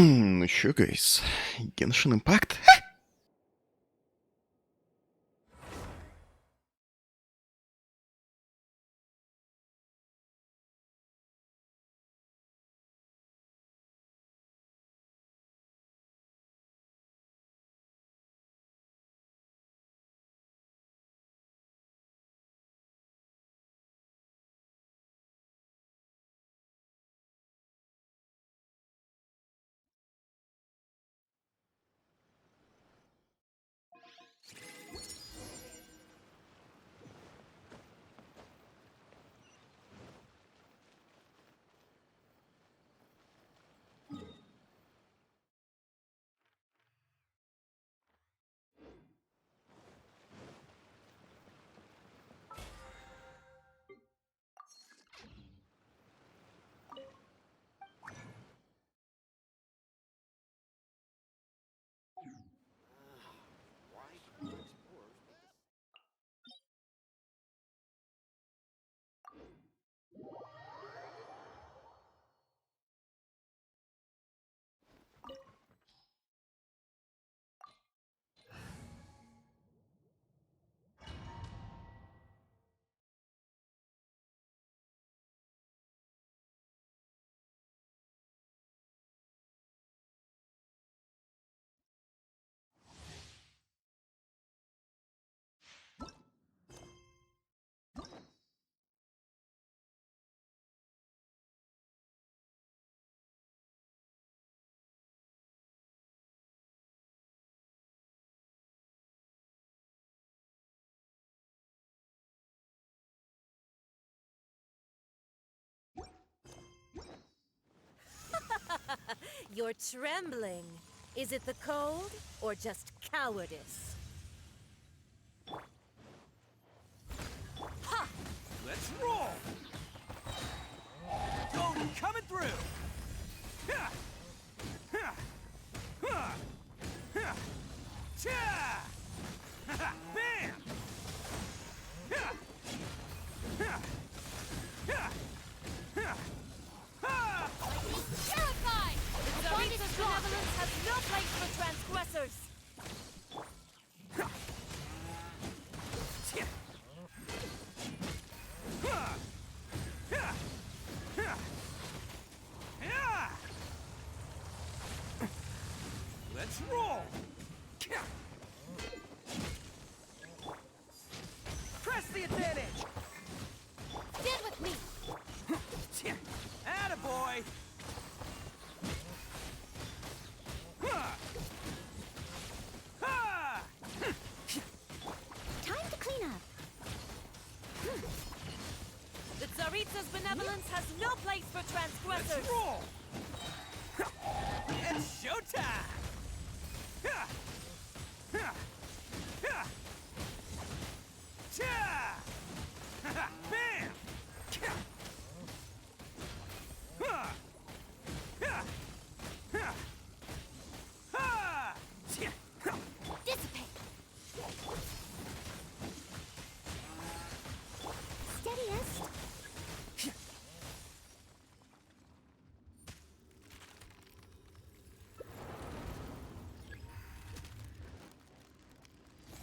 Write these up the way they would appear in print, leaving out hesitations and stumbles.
Ну чё, гайс, Genshin Impact? You're trembling. Is it the cold or just cowardice? Ha! Let's roll! Dote coming through! Ha! Ha! Ha! Ha! Cha! Ha! Bam! Ha! Ha! Ha! Ha! Ha! Terrified! The Zarita's benevolence has no place for transgressors! Let's roll! Press the advantage! Get with me! Attaboy! Time to clean up. The Tsaritsa's benevolence has no place for transgressors! Let's roll! It's showtime! Bam! Dissipate! Steadiest!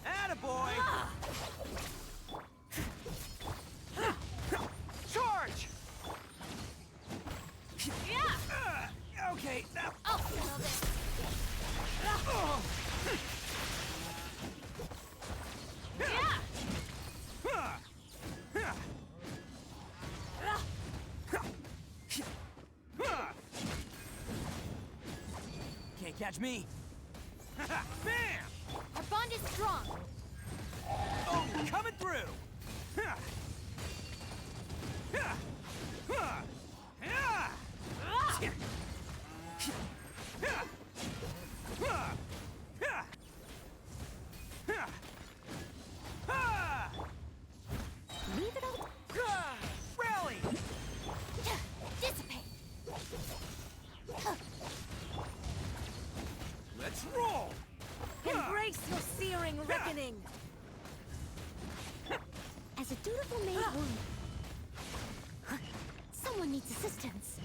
Attaboy! Charge! Yeah! Okay, now... I'll settle this! Yeah! Can't catch me. Bam! Our bond is strong! Oh, coming through! Leave it all. Rally! Dissipate! Let's roll! Embrace your searing reckoning! As a dutiful maid would, someone needs assistance.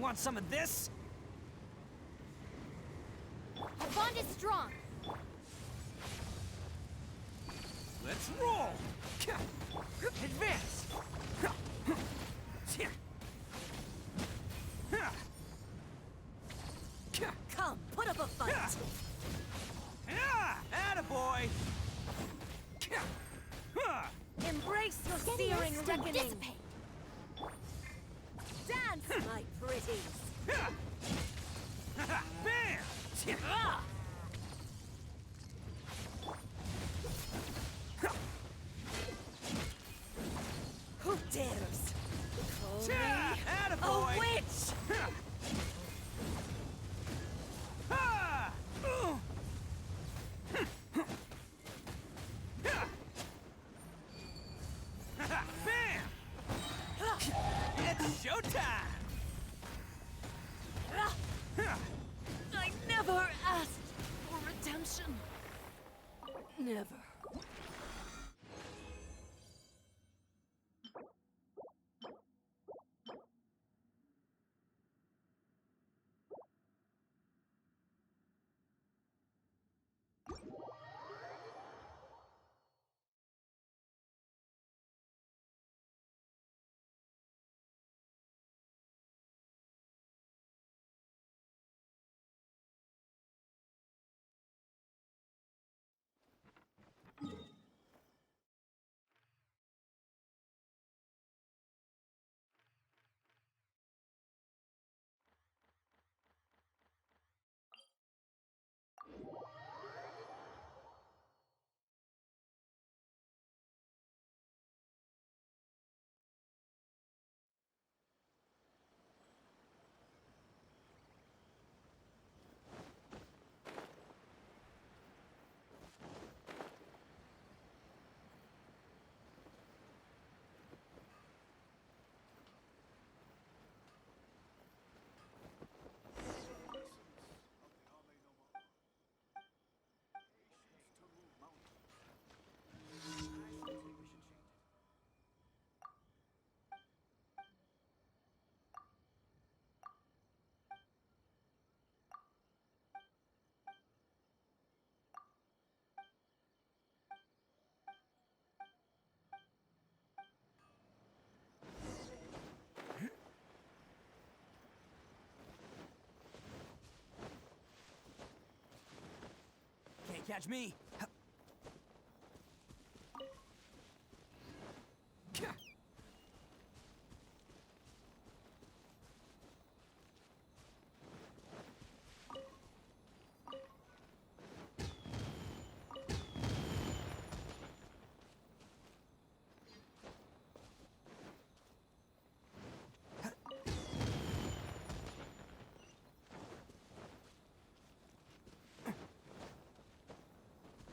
Want some of this? Our bond is strong. Let's roll! Advance! Come, put up a fight. Attaboy! Embrace your searing reckoning. Dance, my pretties. Bam! Who dares call me Attaboy! a witch? Bam! It's showtime! I never asked for redemption. Never. Can't catch me.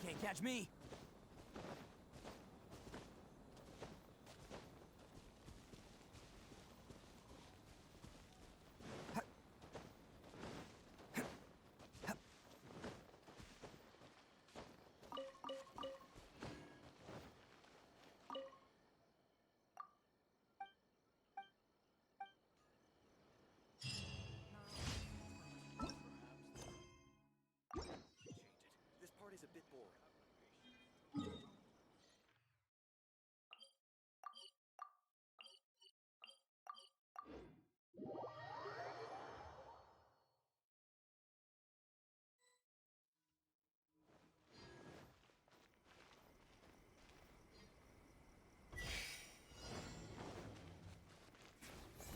Can't catch me. This part is a bit boring.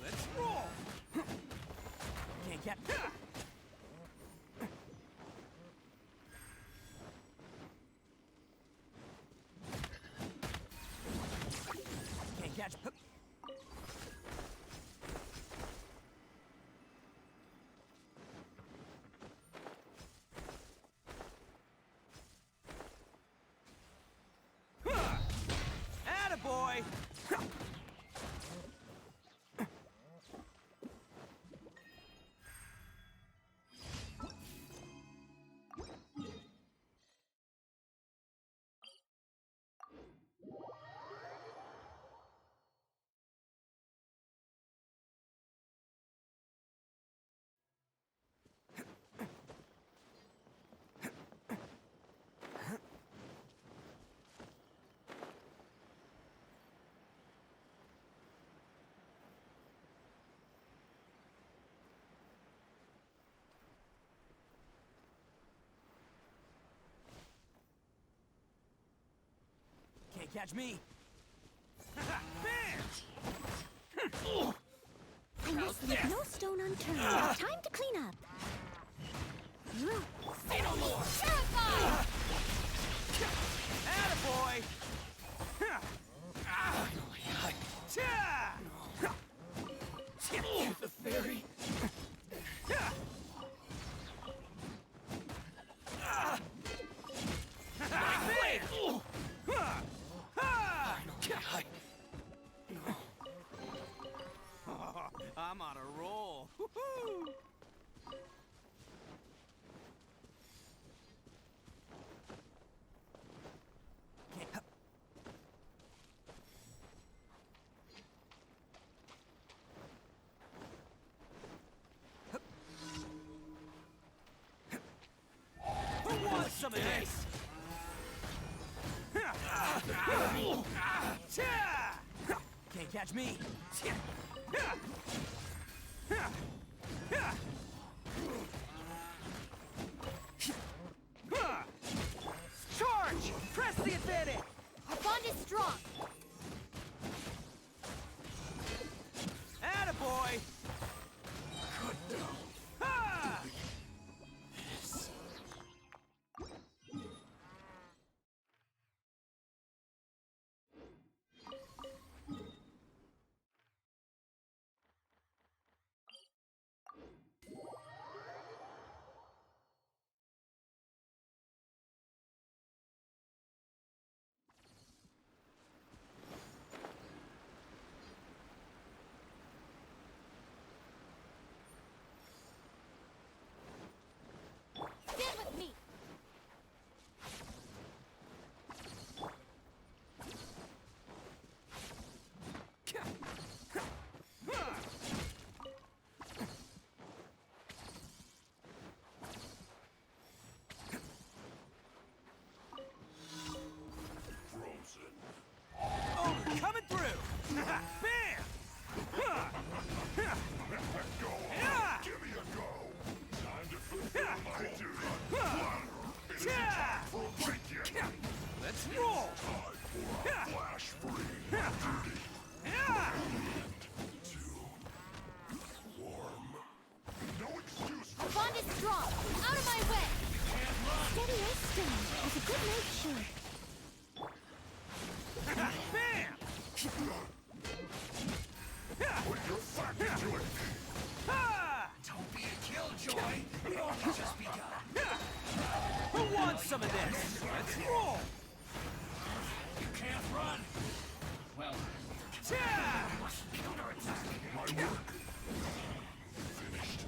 Let's roll! Can't catch. Can't catch. Attaboy! Can't catch me. I must leave no stone unturned. Time to clean up. Say no more. Terrified! Attaboy. The fairy. I'm on a roll. Woohoo! Who wants some of this? Can't catch me. Charge! Press the advantage! Our bond is strong. Attaboy! Ha! Stand with me. Oh, coming through! Bam! Give me a go. Time to fulfill my duty. It is time for a break-in. Let's roll! Time for a flash-free duty. To warm. No excuse Our for bond is strong. Out of my way. Steady as stone, as a good night should. Bam! put your back into it. Ha! Don't be a killjoy. We only just begun. Who wants some of this? Let's roll! You can't run. Well, must counterattack. My work. Finished.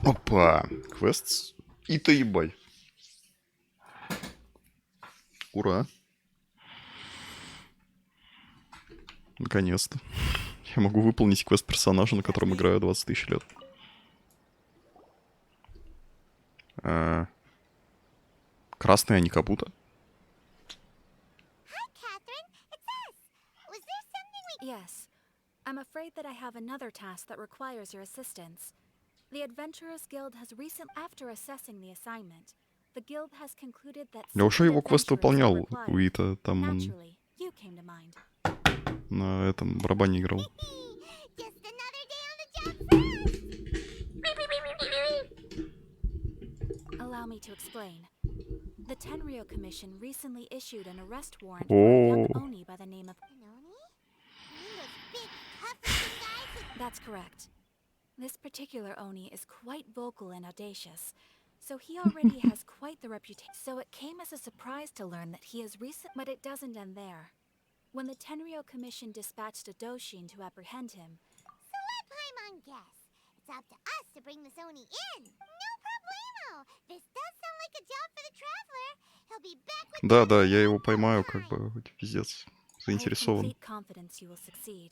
Опа! Квест. И-то ебай. Ура. Наконец-то. Я могу выполнить квест персонажа, на котором играю 20 тысяч лет. Красный, а не капута. Yes. I'm afraid that I have another task that requires your assistance. The Adventurers Guild has recently, after assessing the assignment, the guild has concluded that Я уже его квест выполнял. required. Уита там он Naturally, you came to mind. на этом барабане играл. Just another day on the job for us. Allow me to explain. The Tenryo Commission recently issued an arrest warrant for a young Oh. Oni by the name of... Noni? You mean those big, tough-looking guys with... That's correct. This particular Oni is quite vocal and audacious, so he already has quite the reputation. So it came as a surprise to learn that he is recent, but it doesn't end there. When the Tenryo Commission dispatched a Doshin to apprehend him, So let Paimon guess. It's up to us to bring the Sony in. No problemo. This does sound like a job for the Traveler. He'll be back with... Да, я его поймаю, как бы, пиздец. I have Заинтересован. complete confidence you will succeed.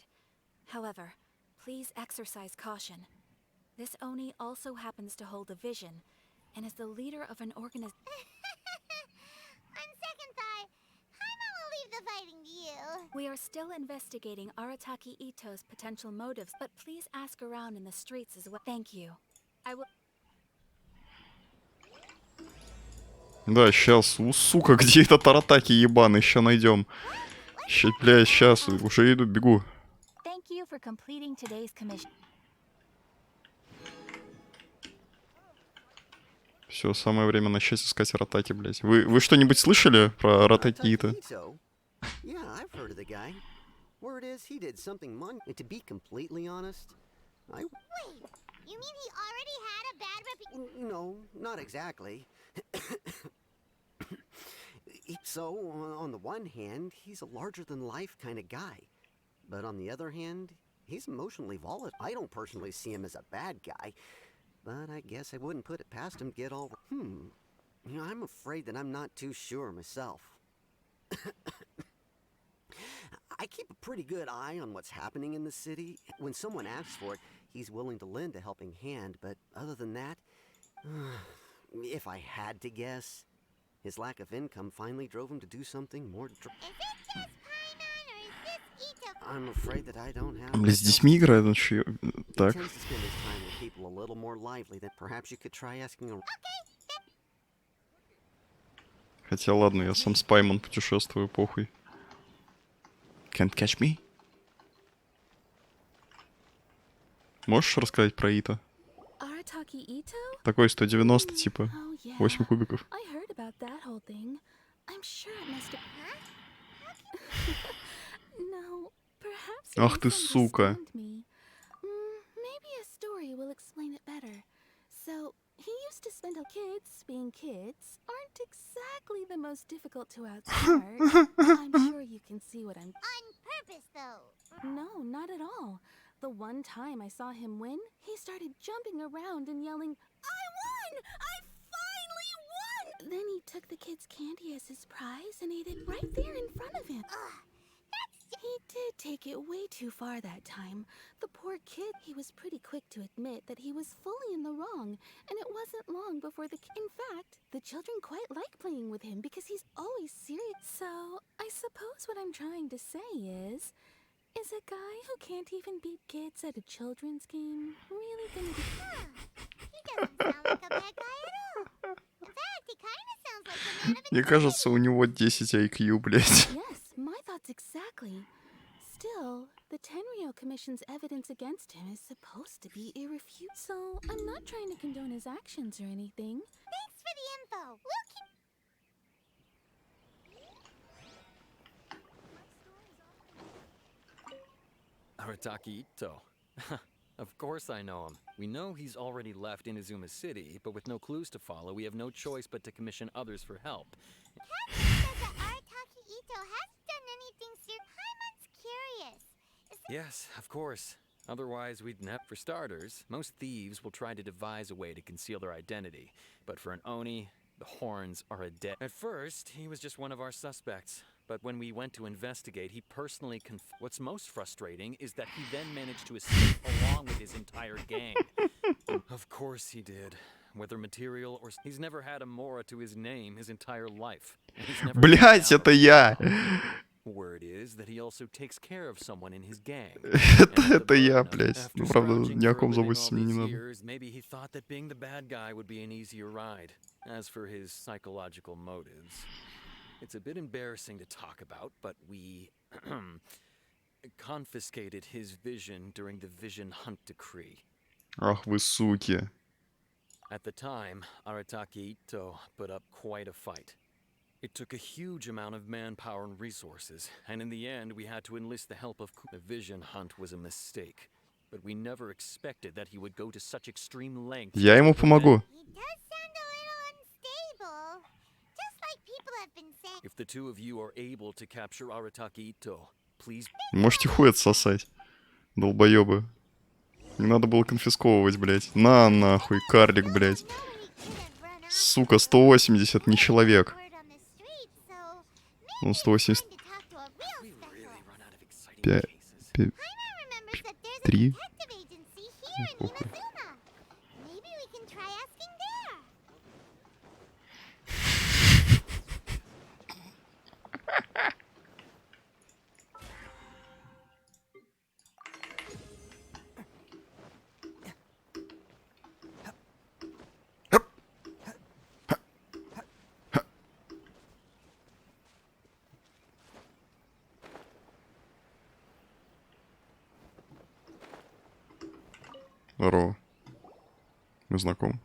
However, please exercise caution. This Oni also happens to hold a vision, and is the leader of an organization. On second thought, Paimon will leave the fighting to you. We are still investigating Arataki Ito's potential motives, but please ask around in the streets as well. Thank you. I will. Да, сейчас. Сука, где этот Аратаки ебаный? Ща найдем. Блядь, сейчас. Уже иду, бегу. Thank you for completing today's commission. Все, самое время начать искать Аратаки, блядь. Вы что-нибудь слышали про Аратаки Ито? Yeah, I've heard of the guy. Word is he did something and to be completely honest, Wait, you mean he already had a bad reputation? no, not exactly. So, on the one hand, he's a larger-than-life kind of guy. But on the other hand, he's emotionally volatile. I don't personally see him as a bad guy, but I guess I wouldn't put it past him to get all... You know, I'm afraid that I'm not too sure myself. I keep a pretty good eye on what's happening in the city. When someone asks for it, he's willing to lend a helping hand, but other than that, if I had to guess, his lack of income finally drove him to do something more... Is it just Paimon or is this Ito? I'm afraid that I don't have... Блядь, с детьми играет он чё? He Так. tends to spend his time with people a little more lively than perhaps you could try asking a... Хотя ладно, я сам с Паймон путешествую, похуй. Can't catch me? Можешь рассказать про Ито? Arataki Ito? Такой 190, типа. Oh yeah. 8 кубиков. I heard about that whole thing. I'm sure it must have. No, perhaps. you Ах ты сука. misunderstand me. Maybe a story will explain it better. So he used to spend kids being kids aren't exactly the most difficult to outsmart. I'm sure you can see what I'm. On purpose, though. No, not at all. The one time I saw him win, he started jumping around and yelling, "I won! I finally won!" Then he took the kid's candy as his prize and ate it right there in front of him. He did take it way too far that time. The poor kid, he was pretty quick to admit that he was fully in the wrong, and it wasn't long before in fact, the children quite like playing with him because he's always serious. So, I suppose what I'm trying to say is a guy who can't even beat kids at a children's game really gonna be... He doesn't sound like a bad guy at all. In fact, he kind of sounds like a man of Мне кажется, у него 10 IQ, блядь. Yes, my thoughts exactly. Still, the Tenryo Commission's evidence against him is supposed to be irrefutable. So, I'm not trying to condone his actions or anything. Thanks for the info. We'll keep... Arataki Ito. Of course I know him. We know he's already left Inazuma City, but with no clues to follow, we have no choice but to commission others for help. Captain says that Arataki Ito hasn't done anything serious. Paimon's curious. Is Yes, of course. Otherwise, we'd never. For starters, most thieves will try to devise a way to conceal their identity. But for an Oni, the horns are a dead. At first, he was just one of our suspects. But when we went to investigate, he personally What's most frustrating is that he then managed to escape along with his entire gang. Of course he did. Whether material or... He's never had a Mora to his name his entire life. He's never Блять, это я. Word is that he also takes care of someone in his gang. Это я, блять. Ну, правда, ни о ком заботиться мне не надо. Maybe he thought that being the bad guy would be an easier ride. As for his psychological motives, it's a bit embarrassing to talk about, but we confiscated his vision during the Vision Hunt Decree. Ах вы суки. At the time, Arataki Ito put up quite a fight. It took a huge amount of manpower and resources, and in the end, we had to enlist the help of The Vision Hunt was a mistake, but we never expected that he would go to such extreme lengths. Я ему помогу. He does sound a little unstable. Just like people have been saying. If the two of you are able to capture Arataki Ito, please. Можете хуй отсосать. Долбоёбы. Не надо было конфисковывать, блять. На нахуй, карлик, блять. Сука, 180, не человек. Ну, 180. 5, 5, 3. Похуй. Здорово. Мы знакомы.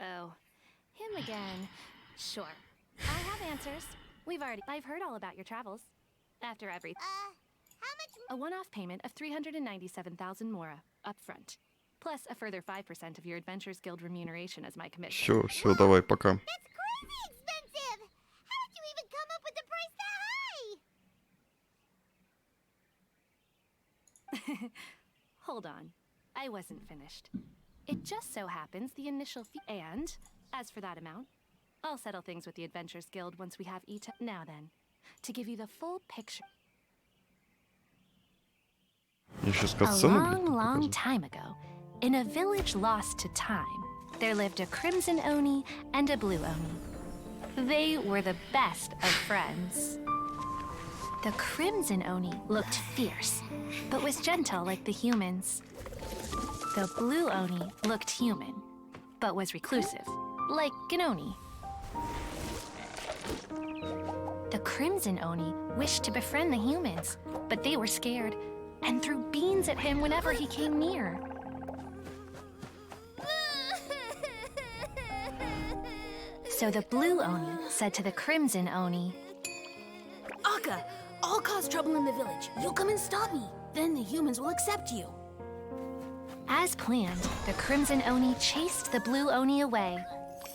Oh, him again. Sure. I have answers. I've heard all about your travels. After everything. How much? A one-off payment of 397,000 Mora, up front. Plus a further 5% of your Adventures Guild remuneration as my commission. Все, давай, пока. That's crazy expensive. How did you even come up with the price that high? Hold on. I wasn't finished. It just so happens the initial fee. And, as for that amount, I'll settle things with the Adventures Guild once we have Ita. Now then, to give you the full picture. Я сейчас A катсцену, блядь, long, long показываю. time ago, in a village lost to time, there lived a crimson Oni and a blue Oni. They were the best of friends. The crimson Oni looked fierce, but was gentle like the humans. The blue Oni looked human, but was reclusive, like an Oni. The crimson Oni wished to befriend the humans, but they were scared and threw beans at him whenever he came near. So the blue Oni said to the crimson Oni, Akka, I'll cause trouble in the village. You'll come and stop me. Then the humans will accept you. as planned, the crimson Oni chased the blue Oni away.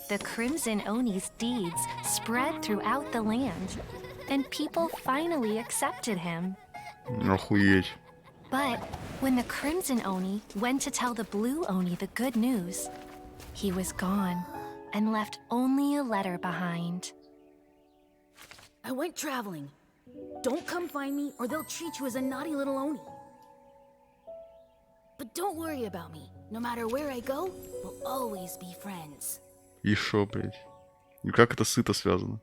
The crimson Oni's deeds spread throughout the land, and people finally accepted him. Охуеть. But when the crimson Oni went to tell the blue Oni the good news, he was gone and left only a letter behind. I went traveling. Don't come find me or they'll treat you as a naughty little Oni. But don't worry about me. No matter where I go, we'll always be friends. И шо, блядь? И как это сыто связано?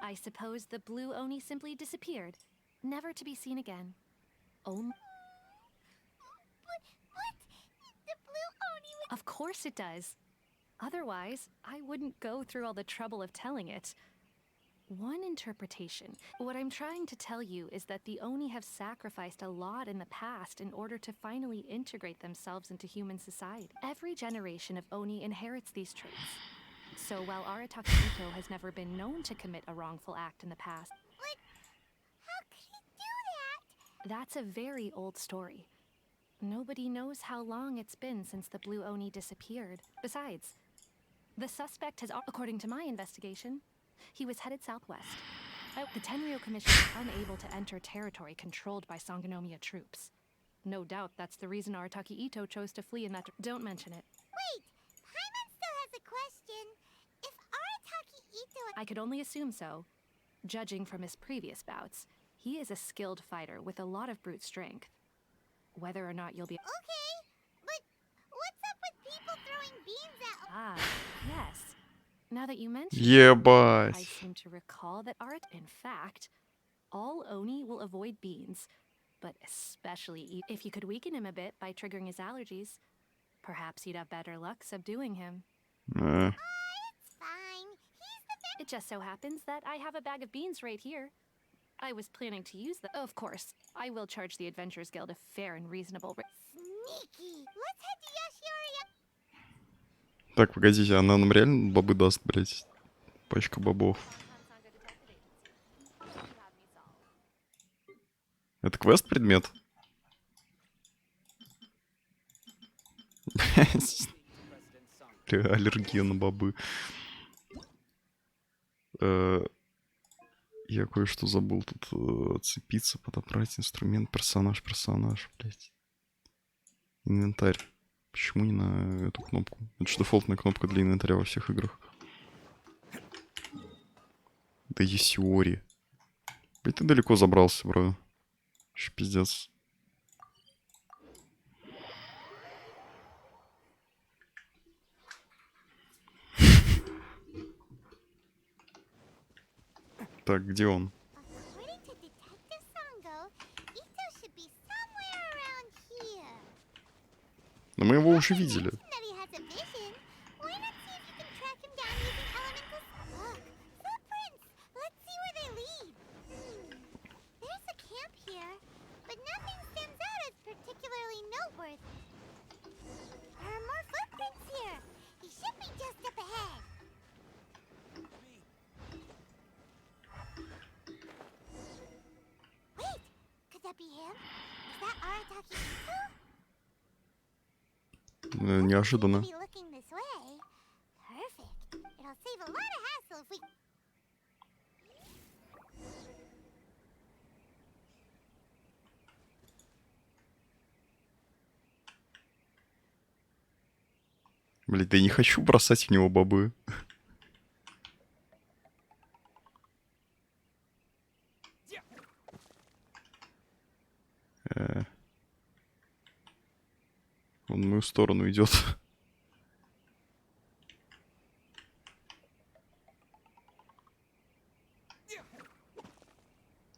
I suppose the blue Oni simply disappeared, never to be seen again. Only... What? The blue Oni was... Of course it does. Otherwise, I wouldn't go through all the trouble of telling it. One interpretation. What I'm trying to tell you is that the Oni have sacrificed a lot in the past in order to finally integrate themselves into human society. Every generation of Oni inherits these traits. So while Arataki Ito has never been known to commit a wrongful act in the past, But how could he do that? that's a very old story. Nobody knows how long it's been since the blue Oni disappeared. Besides, the suspect has, according to my investigation, He was headed southwest. The Tenryo Commission is unable to enter territory controlled by Sangonomiya troops. No doubt that's the reason Arataki Ito chose to flee in that. Don't mention it. Wait, Paimon still has a question. If Arataki Ito... I could only assume so. Judging from his previous bouts, he is a skilled fighter with a lot of brute strength. Whether or not you'll be... Okay, but what's up with people throwing beams at... Ah, yes. Now that you mention Ебать. I seem to recall that in fact, all Oni will avoid beans, but especially if you could weaken him a bit by triggering his allergies, perhaps you'd have better luck subduing him. It's fine. He's the best... It just so happens that I have a bag of beans right here. I was planning to use them. Of course, I will charge the Adventurers Guild a fair and reasonable Sneaky. Let's head to Yoshiori. Так, погодите, она нам реально бобы даст, блядь? Пачка бобов. Это квест-предмет? Блядь. Аллергия на бобы. Я кое-что забыл тут цепиться, подобрать инструмент, персонаж, блядь. Инвентарь. Почему не на эту кнопку? Это же дефолтная кнопка для инвентаря во всех играх. Да Есиори. Блядь, ты далеко забрался, бро. Еще пиздец. Так, где он? According to Detective Sango, Ito should be somewhere around here. Но мы его уже видели. That he has a vision. Why not see if you can track him down using elemental... Look, footprints. Let's see where they lead. There's a camp here, but nothing stands out as particularly noteworthy. There are more footprints here. He should be just up ahead. Wait, could that be him? Is that Arataki Ito? Неожиданно. Be looking this way. Perfect. It'll save a lot of hassle if we... Блядь, да я не хочу бросать в него бобы. Он в мою сторону идет.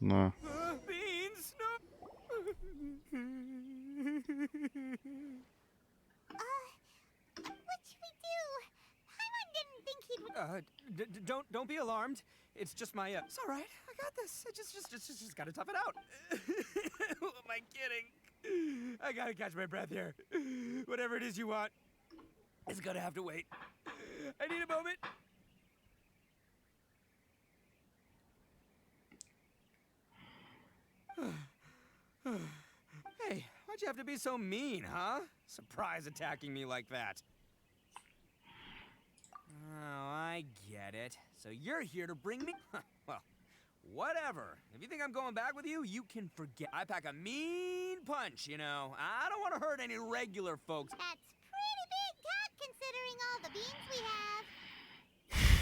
На. Beans? What should we do? Paimon didn't think he'd... Don't be alarmed. It's just my, It's all right. I got this. I just gotta tough it out. Who am I kidding? I gotta catch my breath here. Whatever it is you want, it's gonna have to wait. I need a moment. Hey, why'd you have to be so mean, huh? Surprise attacking me like that. Oh, I get it. So you're here to bring me... Well, whatever. If you think I'm going back with you, you can forget. I pack a mean punch, you know. I don't want to hurt any regular folks. That's pretty big talk considering all the beans we have.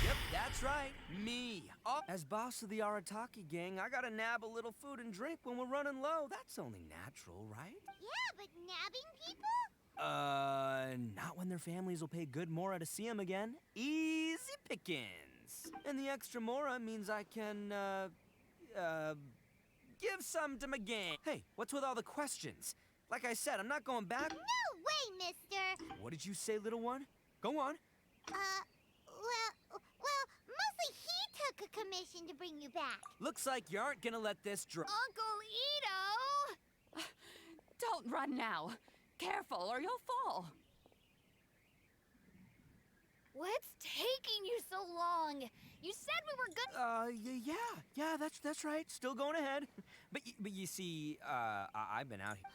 Yep, that's right. Me. Oh, as boss of the Arataki gang, I gotta nab a little food and drink when we're running low. That's only natural, right? Yeah, but nabbing people? Not when their families will pay good mora to see them again. Easy pickings. And the extra mora means I can, give some to my gang. Hey, what's with all the questions? Like I said, I'm not going back. No way, mister. What did you say, little one? Go on. Well, mostly he took a commission to bring you back. Looks like you aren't gonna let this drop. Uncle Ito! Don't run now. Careful or you'll fall. What's taking you so long? You said we were good. Yeah, that's right. Still going ahead. But you see, I've been out here.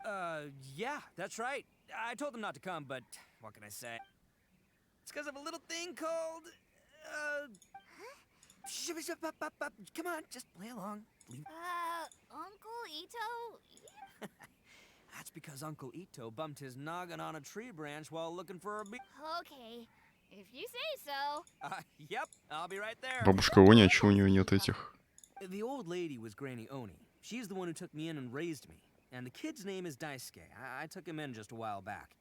Huh? Yeah, that's right. I told them not to come, but what can I say? It's because of a little thing called, Come on, just play along. Uncle Ito? That's because Uncle Ito bumped his noggin on a tree branch while looking for a bee. Okay, if you say so. Yep, I'll be right there. Бабушка Оня, а чего у нее нет этих? The old lady was Granny Oni. She's the one who took me in and raised me. And the kid's name is Daisuke. I took him in just a while back.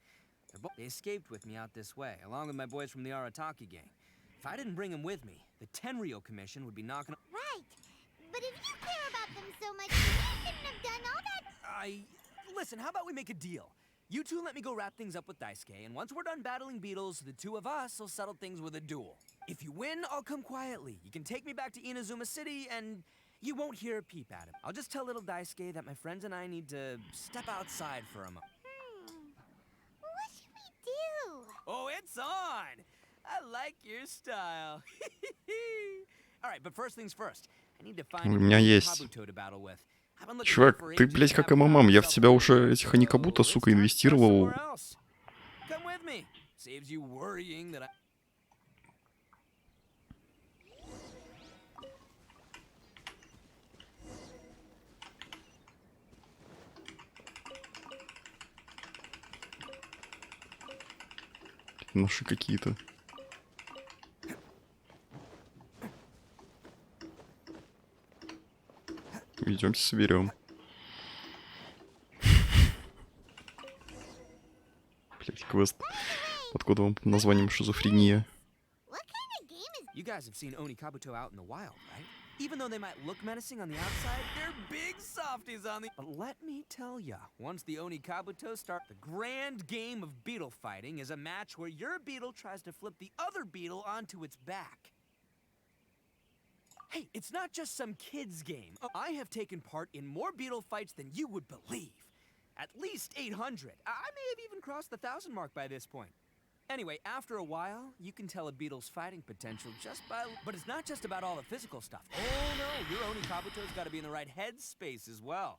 They escaped with me out this way, along with my boys from the Arataki gang. If I didn't bring him with me, the Tenryo Commission would be knocking. Right. But if you care about them so much, you shouldn't have done all that. Listen, how about we make a deal? You two let me go wrap things up with Daisuke, and once we're done battling beetles, the two of us will settle things with a duel. If you win, I'll come quietly. You can take me back to Inazuma City, and you won't hear a peep at him. I'll just tell little Daisuke that my friends and I need to step outside for a moment. What should we do? Oh, it's on! I like your style. All right, but first things first. I need to find У меня есть. Kabuto to battle with. Чувак, ты, блядь, как МММ. Я в тебя уже этих аникабуто, сука, инвестировал. Come with me. Saves you worrying that I... Наши какие-то. Идемте соберем. Блять, квест под кодовым названием шизофрения. What kind of game is... You guys have seen Oni Kabuto out in the wild, right? Even though they might look menacing on the outside, they're big softies on the... But let me tell ya, once the Oni Kabuto start, the grand game of beetle fighting is a match where your beetle tries to flip the other beetle onto its back. Hey, it's not just some kid's game. I have taken part in more beetle fights than you would believe. At least 800. I may have even crossed the 1,000 mark by this point. Anyway, after a while, you can tell a beetle's fighting potential just by... But it's not just about all the physical stuff. Oh no, your Oni Kabuto's got to be in the right headspace as well.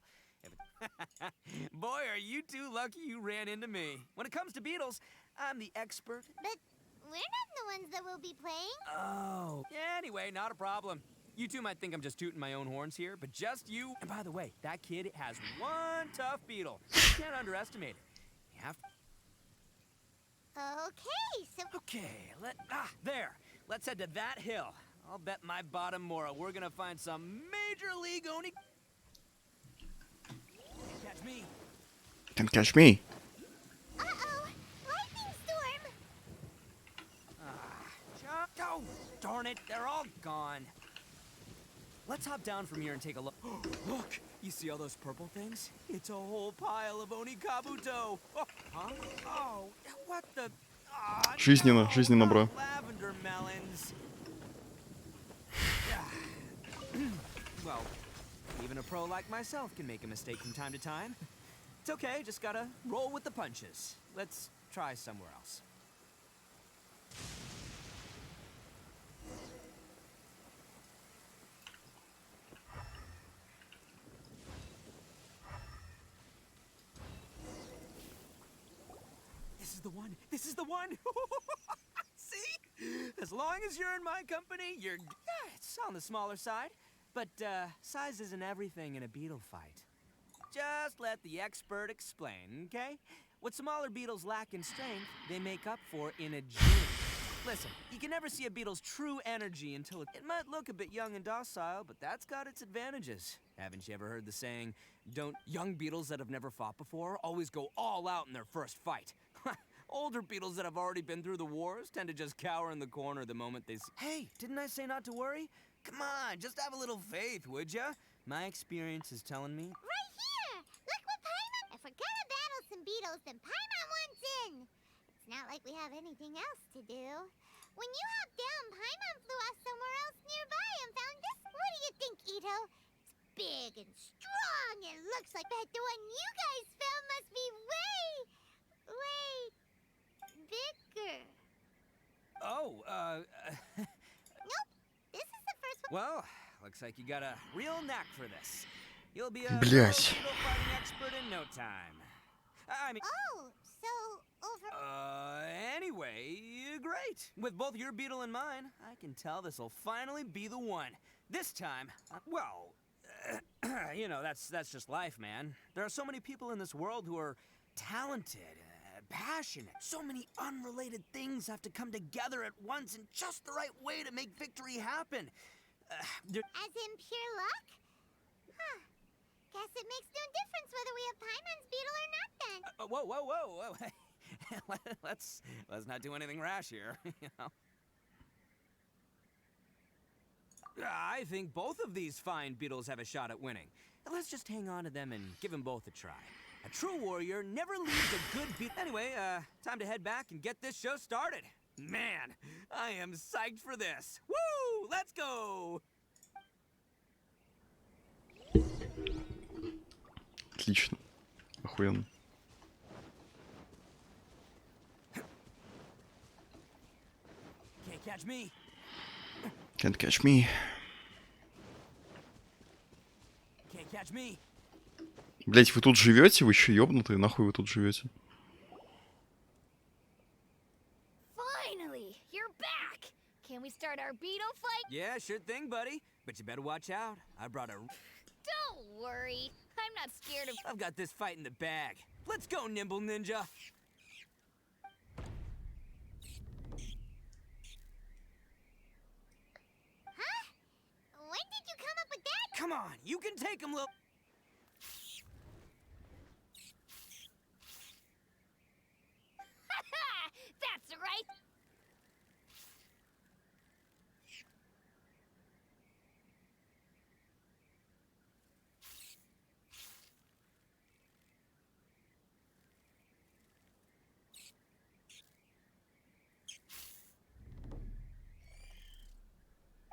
Boy, are you two lucky you ran into me. When it comes to beetles, I'm the expert. But we're not the ones that will be playing. Oh. Anyway, not a problem. You two might think I'm just tooting my own horns here, but just you... And by the way, that kid has one tough beetle. You can't underestimate it. You have to... Okay, so... Okay, there. Let's head to that hill. I'll bet my bottom Mora we're gonna find some major league Oni... Catch me. Can't catch me. Uh-oh! Lightning storm! Oh, darn it, they're all gone. Let's hop down from here and take a look. Look, you see all those purple things? It's a whole pile of Oni Kabuto. Oh, huh? Oh, what the... Oh, Жизненно, no. жизненно, бро. Lavender melons. Well, even a pro like myself can make a mistake from time to time. It's okay, just gotta roll with the punches. Let's try somewhere else. This is the one. This is the one. See? As long as you're in my company, you're... Yeah, it's on the smaller side. But size isn't everything in a beetle fight. Just let the expert explain, okay? What smaller beetles lack in strength, they make up for in agility. Listen, you can never see a beetle's true energy until it might look a bit young and docile, but that's got its advantages. Haven't you ever heard the saying, don't young beetles that have never fought before always go all out in their first fight? Older beetles that have already been through the wars tend to just cower in the corner the moment they see... Hey, didn't I say not to worry? Come on, just have a little faith, would ya? My experience is telling me... Right here! Look what Paimon... If we're gonna battle some beetles, then Paimon wants in! It's not like we have anything else to do. When you hopped down, Paimon flew off somewhere else nearby and found this. What do you think, Ito? It's big and strong and looks like... But the one you guys found must be way bigger. Oh, Nope, this is the first one. well, looks like you got a real knack for this. You'll be a Блядь. beetle fighting expert in no time. I mean... Oh, so over. Anyway, great. With both your beetle and mine, I can tell this'll finally be the one. This time, well, you know, that's just life, man. There are so many people in this world who are talented, passionate. So many unrelated things have to come together at once in just the right way to make victory happen. As in pure luck? Huh. Guess it makes no difference whether we have Paimon's beetle or not then. Whoa. let's not do anything rash here, you know. I think both of these fine beetles have a shot at winning. Let's just hang on to them and give them both a try. A true warrior never leaves a good beetle. Anyway, time to head back and get this show started. Man, I am psyched for this. Woo! Let's go! Отлично. Охуенно. Can't catch me. Can't catch me. Can't catch me. Блять, вы тут живете? Вы еще ёбнутые? Нахуй вы тут живете? Finally, you're back. Can we start our beetle fight? Yeah, sure thing, buddy. But you better watch out. I brought a... Don't worry. I'm not scared of... I've got this fight in the bag. Let's go, Nimble Ninja. Huh? When did you come up with that? Come on, you can take him, little... That's right.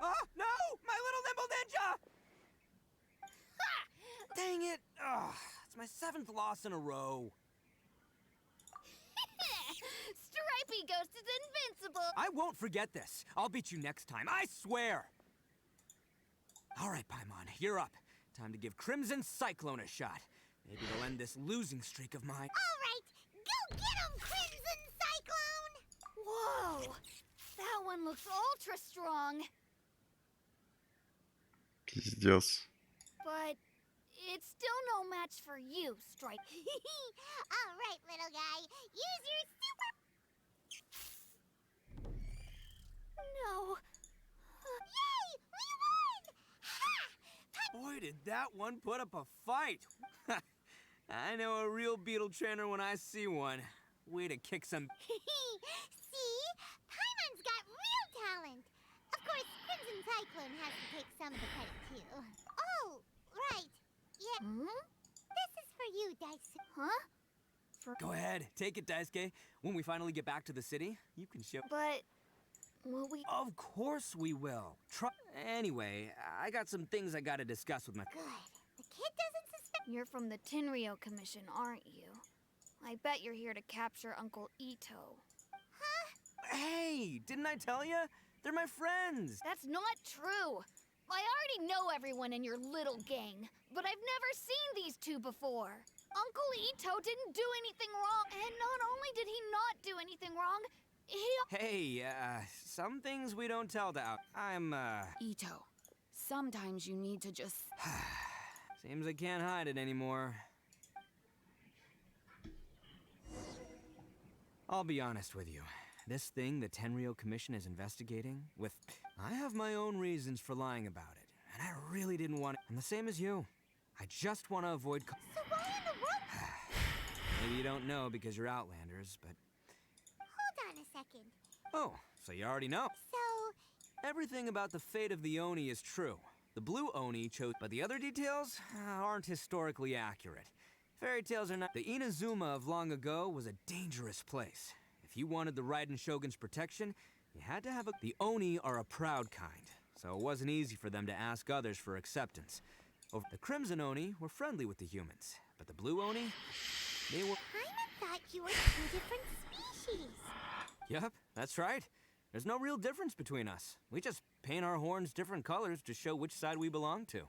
Oh, no! My little Nimble Ninja! Dang it! Ugh, it's my 7th loss in a row. Stripey Ghost is invincible. I won't forget this. I'll beat you next time, I swear! All right, Paimon, you're up. Time to give Crimson Cyclone a shot. Maybe they'll end this losing streak of mine. All right, go get him, Crimson Cyclone! Whoa. That one looks ultra strong. Пиздец. But it's still no match for you, Stripe. All right, little guy, use your super... No. Yay! We won! Ha! Boy, did that one put up a fight. I know a real beetle trainer when I see one. Way to kick some... See? Paimon's got real talent. Of course, Crimson Cyclone has to take some of the credit, too. Oh, right. Yeah. This is for you, Daisuke. Huh? Go ahead, take it, Daisuke. When we finally get back to the city, you can show... But will we... Of course we will. Anyway, I got some things I gotta discuss with my... Good. The kid doesn't suspect... You're from the Tenryou Commission, aren't you? I bet you're here to capture Uncle Ito. Huh? Hey, didn't I tell you? They're my friends. That's not true. I already know everyone in your little gang, but I've never seen these two before. Uncle Ito didn't do anything wrong, and not only did he not do anything wrong, he... Hey, some things we don't tell to out. Ito, sometimes you need to just... Seems I can't hide it anymore. I'll be honest with you. This thing the Tenryou Commission is investigating, I have my own reasons for lying about it, and I really didn't want it. I'm the same as you. I just want to avoid... So why in the world... Maybe you don't know because you're Outlanders, but... Hold on a second. Oh, so you already know. So... Everything about the fate of the Oni is true. The blue Oni chose... But the other details aren't historically accurate. Fairy tales are not... The Inazuma of long ago was a dangerous place. If you wanted the Raiden Shogun's protection, you had to have a... The Oni are a proud kind, so it wasn't easy for them to ask others for acceptance. The Crimson Oni were friendly with the humans, but the Blue Oni, they were... Paimon thought you were two different species. Yep, that's right. There's no real difference between us. We just paint our horns different colors to show which side we belong to.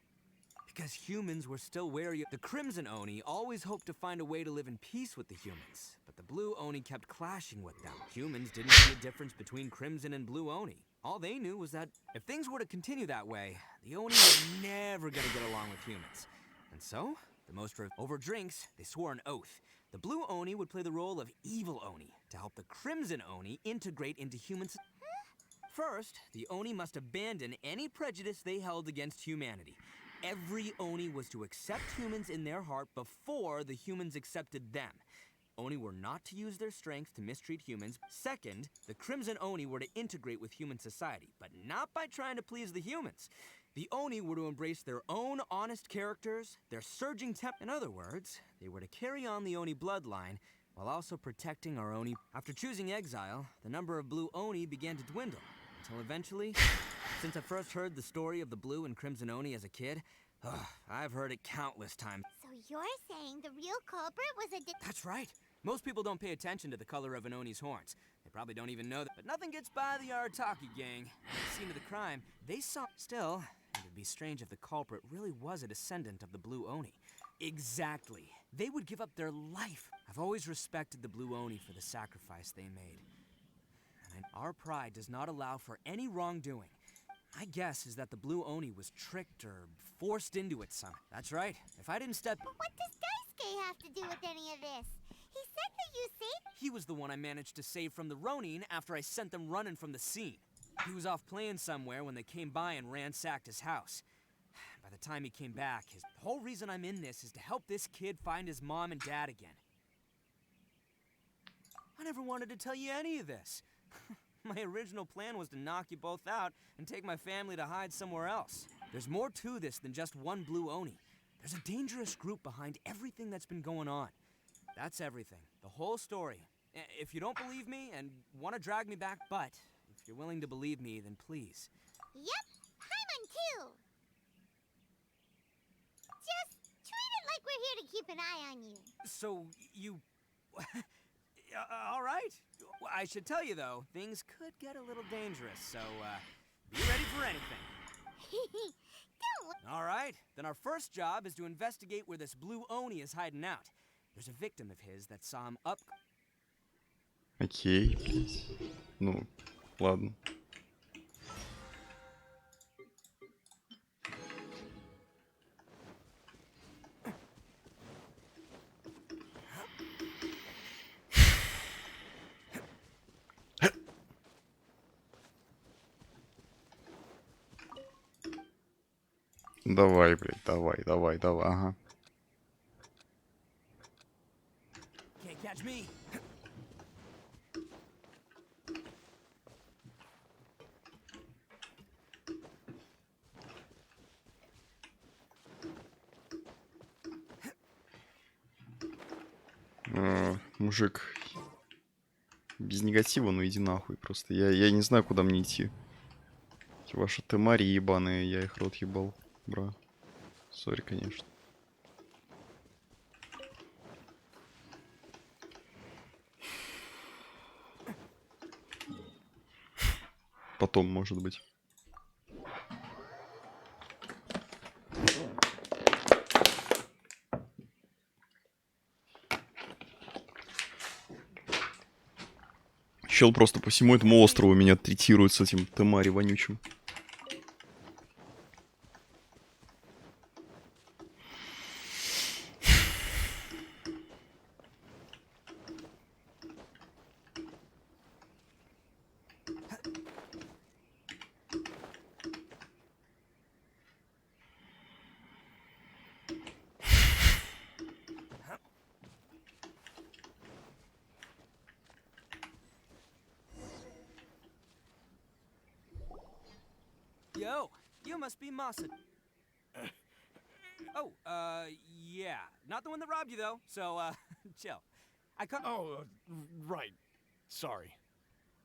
Because humans were still wary of... The Crimson Oni always hoped to find a way to live in peace with the humans, but the blue Oni kept clashing with them. Humans didn't see a difference between Crimson and blue Oni. All they knew was that if things were to continue that way, the Oni were never gonna get along with humans. And so, over drinks, they swore an oath. The blue Oni would play the role of evil Oni to help the Crimson Oni integrate into humans. First, the Oni must abandon any prejudice they held against humanity. Every Oni was to accept humans in their heart before the humans accepted them. Oni were not to use their strength to mistreat humans. Second, the Crimson Oni were to integrate with human society, but not by trying to please the humans. The Oni were to embrace their own honest characters, their surging temp. In other words, they were to carry on the Oni bloodline while also protecting our Oni. After choosing exile, the number of blue Oni began to dwindle, until eventually, since I first heard the story of the blue and Crimson Oni as a kid, I've heard it countless times. So you're saying the real culprit was a That's right. Most people don't pay attention to the color of an Oni's horns. They probably don't even know that. But nothing gets by the Arataki gang. At the scene of the crime, they saw... Still, it would be strange if the culprit really was a descendant of the blue Oni. Exactly. They would give up their life. I've always respected the blue Oni for the sacrifice they made. And our pride does not allow for any wrongdoing. My guess is that the blue Oni was tricked or forced into it somehow. That's right. If I didn't step... But what does Daisuke have to do with any of this? He said that you saved... He was the one I managed to save from the Ronin after I sent them running from the scene. He was off playing somewhere when they came by and ransacked his house. By the time he came back, the whole reason I'm in this is to help this kid find his mom and dad again. I never wanted to tell you any of this. My original plan was to knock you both out and take my family to hide somewhere else. There's more to this than just one blue Oni. There's a dangerous group behind everything that's been going on. That's everything. The whole story. If you don't believe me and want to drag me back, but if you're willing to believe me, then please. Yep, Paimon too. Just treat it like we're here to keep an eye on you. So, you... all right. I should tell you, though, things could get a little dangerous, so, be ready for anything. Don't... All right. Then our first job is to investigate where this blue Oni is hiding out. There's a victim of his that saw him up... Окей, блядь. Ну, ладно. Давай, блядь, давай, ага. Can't catch me. Мужик, без негатива, ну иди нахуй просто. Я не знаю, куда мне идти. Эти ваши темари ебаные, я их рот ебал, бра. Сори, конечно. Потом, может быть. Чел просто по всему этому острову меня третирует с этим темари вонючим. Yo, you must be Masa. Oh, yeah. Not the one that robbed you, though, so, chill. Oh, right. Sorry.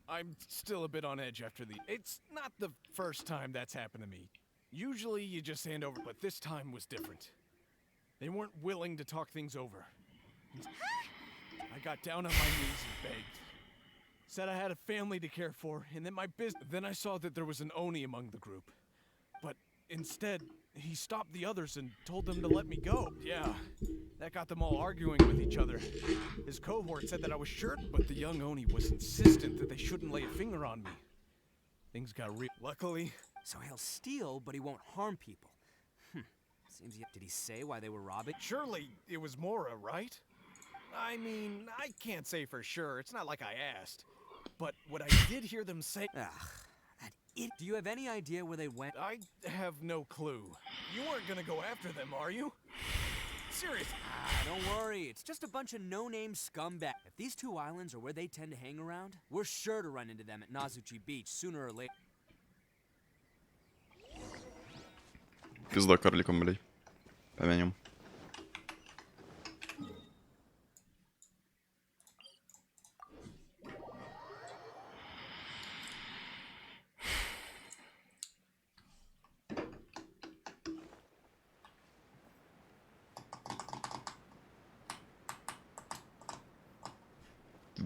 I'm still a bit on edge after the... It's not the first time that's happened to me. Usually you just hand over, but this time was different. They weren't willing to talk things over. I got down on my knees and begged. Said I had a family to care for, and that my business... Then I saw that there was an Oni among the group. But instead, he stopped the others and told them to let me go. Yeah, That got them all arguing with each other. His cohort said that I was sure, but the young Oni was insistent that they shouldn't lay a finger on me. Things got real. Luckily, So he'll steal, but he won't harm people. Seems did he say why they were robbing? surely it was Mora, right? I mean, I can't say for sure. It's not like I asked. But what I did hear them say... Ugh, that it. Do you have any idea where they went? I have no clue. You weren't gonna go after them, are you? Seriously. Don't worry, it's just a bunch of no-name scumbag. If these two islands are where they tend to hang around, we're sure to run into them at Nazuchi Beach sooner or later. Пизда карликом, блядь. Помянем.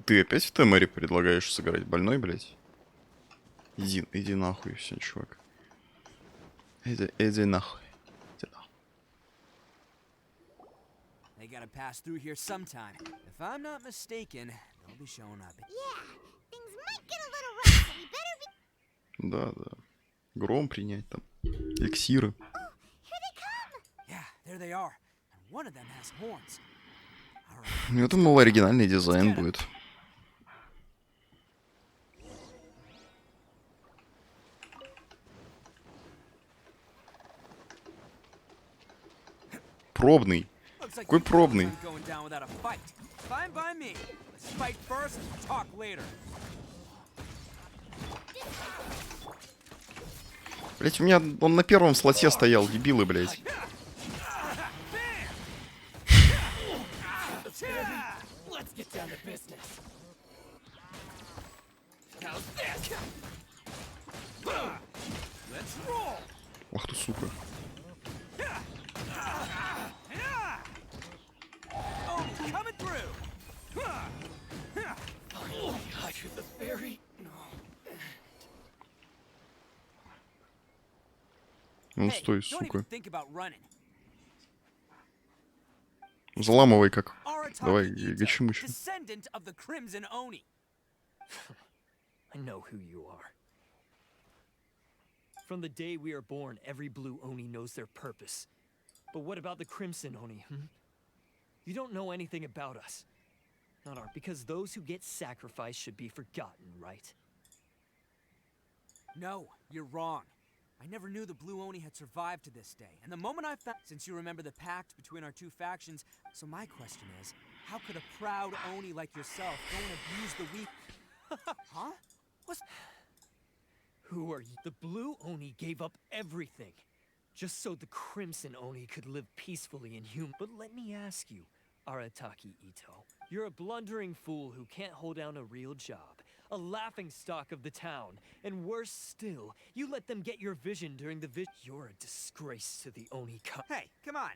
Ты опять в Темере предлагаешь сыграть? Больной, блядь? Иди нахуй, все, чувак. Иди нахуй. They gotta pass through here sometime. If I'm not mistaken, they'll be showing up. Yeah, things might get a little rough, so we better be... Да. Гром принять там. Эликсиры. Oh, here they come! Yeah, there they are. And one of them has horns. Я думал, оригинальный дизайн будет. Пробный. Какой пробный? Блять, у меня он на первом слоте стоял, дебилы, блять. Ах ты, сука. Ну стой, сука. Заламывай как. Давай, гачимыч. I know who you are. From the day we are born, every blue Oni knows their purpose. But what about the Crimson Oni, You don't know anything about us. Not our, because those who get sacrificed should be forgotten, right? No, you're wrong. I never knew the Blue Oni had survived to this day. And the moment I found... Since you remember the pact between our two factions, so my question is, how could a proud Oni like yourself go and abuse the weak... Huh? What's... Who are you? The Blue Oni gave up everything, just so the Crimson Oni could live peacefully in human... But let me ask you, Arataki Ito, you're a blundering fool who can't hold down a real job, a laughingstock of the town, and worse still, you let them get your vision during the You're a disgrace to the Oni Hey, come on,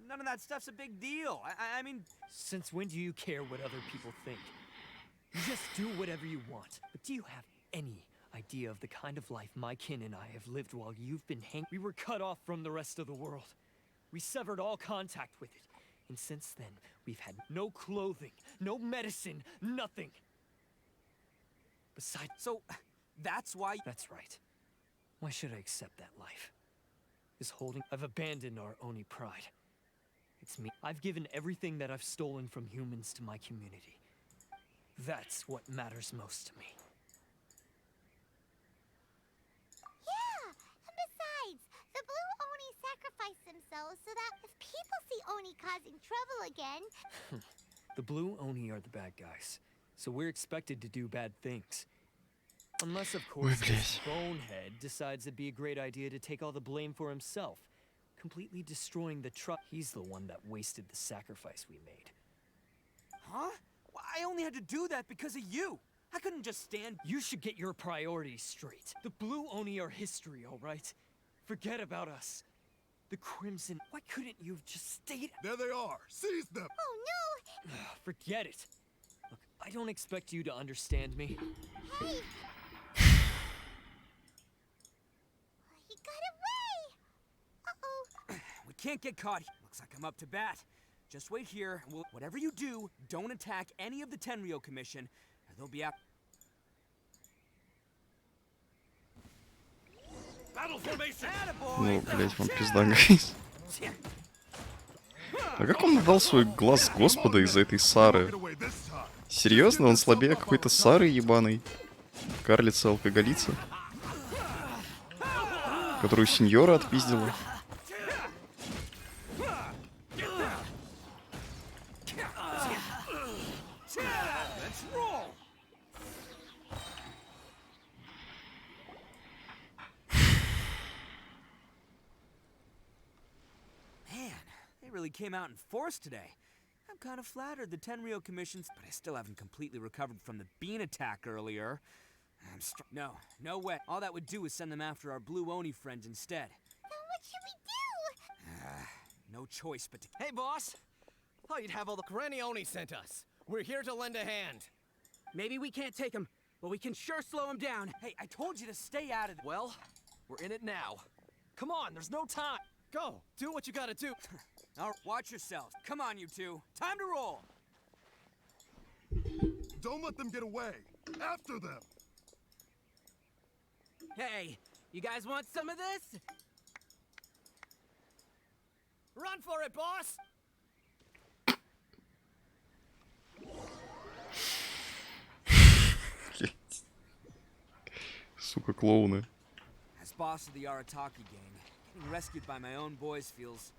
none of that stuff's a big deal. I mean... Since when do you care what other people think? You just do whatever you want. But do you have any idea of the kind of life my kin and I have lived while you've been We were cut off from the rest of the world. We severed all contact with it. And since then, we've had no clothing, no medicine, nothing. Besides... So, that's why... That's right. Why should I accept that life? I've abandoned our Oni pride. It's me. I've given everything that I've stolen from humans to my community. That's what matters most to me. Yeah, and besides, the Blue Oni sacrificed themselves so that if people see Oni causing trouble again... The Blue Oni are the bad guys, so we're expected to do bad things. Unless, of course, this bonehead decides it'd be a great idea to take all the blame for himself, completely destroying the trust. He's the one that wasted the sacrifice we made. Huh? Well, I only had to do that because of you. I couldn't just stand... You should get your priorities straight. The Blue Oni are history, all right? Forget about us. The Crimson... Why couldn't you have just stayed... There they are! Seize them! Oh, no! Forget it. Look, I don't expect you to understand me. Hey! He got away! Uh-oh. We can't get caught. Looks like I'm up to bat. Just wait here. Whatever you do, don't attack any of the Tenryou Commission, or they'll be out. Ну, блять, вам пизда, гайс. А как он дал свой глаз Господа из-за этой Сары? Серьезно? Он слабее какой-то Сары ебаной? Карлица-алкоголица? Которую сеньора отпиздила? Really came out in force today. I'm kind of flattered the Tenryou Commission's, but I still haven't completely recovered from the bean attack earlier. No way. All that would do is send them after our blue Oni friends instead. Then what should we do? No choice but to... Hey, boss! Thought you'd have all the Granny Oni sent us. We're here to lend a hand. Maybe we can't take him, but we can sure slow him down. Hey, I told you to stay out of... Well, we're in it now. Come on, there's no time. Go, do what you gotta do. Now, watch yourselves. Come on, you two. Time to roll. Don't let them get away. After them. Hey, you guys want some of this? Run for it, boss! Сука, клоуны. As boss of the Arataki gang, getting rescued by my own boys feels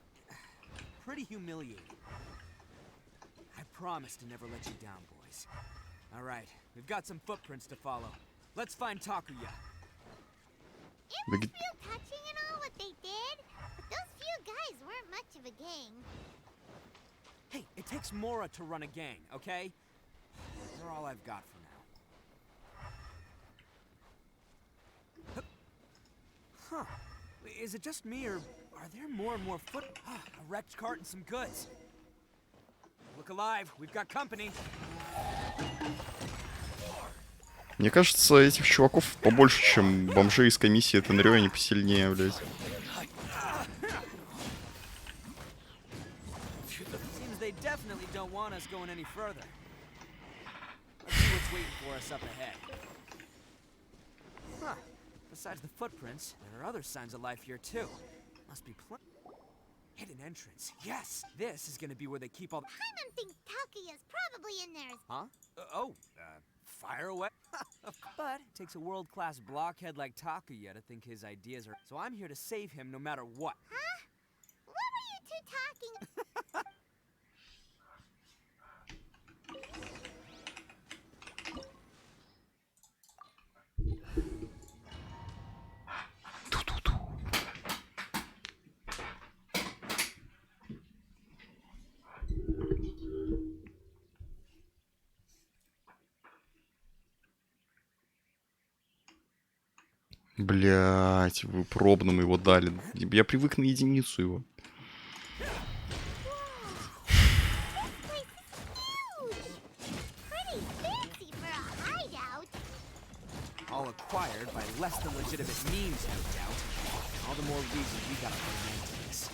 pretty humiliating. I promise to never let you down, boys. All right, we've got some footprints to follow. Let's find Takuya. It was real touching and all what they did, but those few guys weren't much of a gang. Hey, it takes Mora to run a gang, okay? They're all I've got for now. Huh. Is it just me, or are there more and more foot... a wrecked cart and some goods. Look alive, we've got company. Мне кажется, этих чуваков побольше, чем бомжей из комиссии Tenryou, они посильнее, блядь. Seems they definitely don't want us going any further. Let's see what's waiting for us up ahead. Huh. Besides the footprints, there are other signs of life here too. Must be hidden entrance. Yes, this is gonna be where they keep all the... Paimon thinks Takuya's probably in there. Huh? Fire away. But it takes a world-class blockhead like Takuya to think his ideas are... So I'm here to save him no matter what. Huh? What were you two talking? Блять, вы пробным его дали. Я привык на единицу его. All acquired by less than legitimate means, no doubt. All the more reason we gotta put an end to this.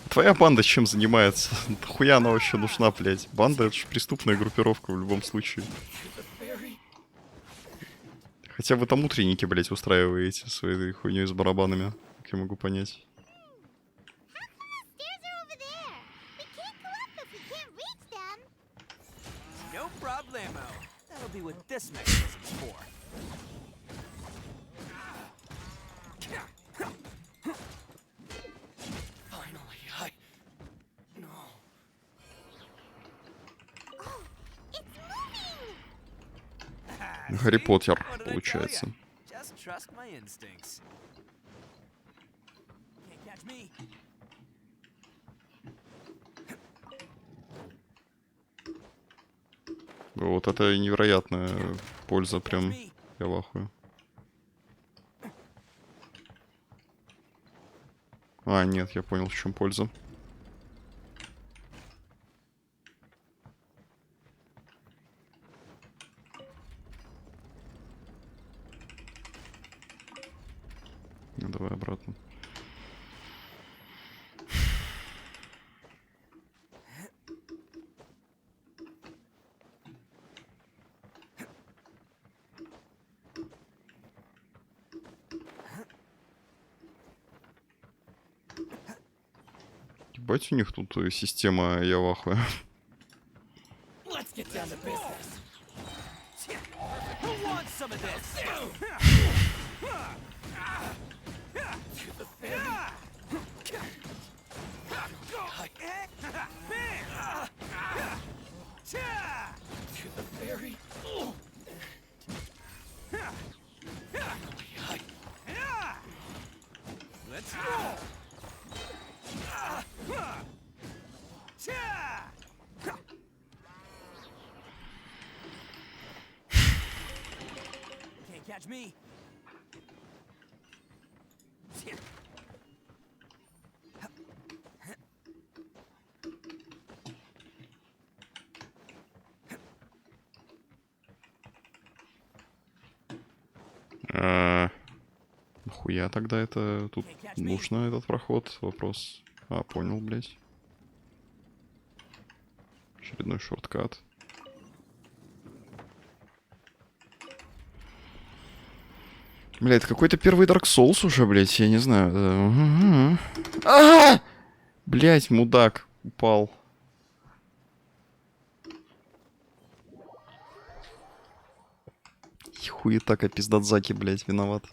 Твоя банда чем занимается? Хуя она вообще нужна, блять? Банда — это же преступная группировка в любом случае. Хотя вы там утренники, блять, устраиваете своей хуйней с барабанами, как я могу понять. No problemo. That'll be what this mechanism's for. Finally, No. Гарри Поттер, получается. Just trust my instincts. Can't catch me. Вот это невероятная польза, прям я в ахуе. А, нет, я понял, в чем польза. Ну, давай обратно. Ебать, у них тут система Явахвы. Let's get down to business. Who wants some of this? To the ferry. Let's roll. Can't catch me. Нахуя тогда это тут нужно, этот проход? Вопрос. А, понял, блядь. Очередной шорткат. Бля, это какой-то первый Dark Souls уже, блядь, я не знаю. Блядь, мудак, упал. Хуетака пиздадзаки, блядь, виноват.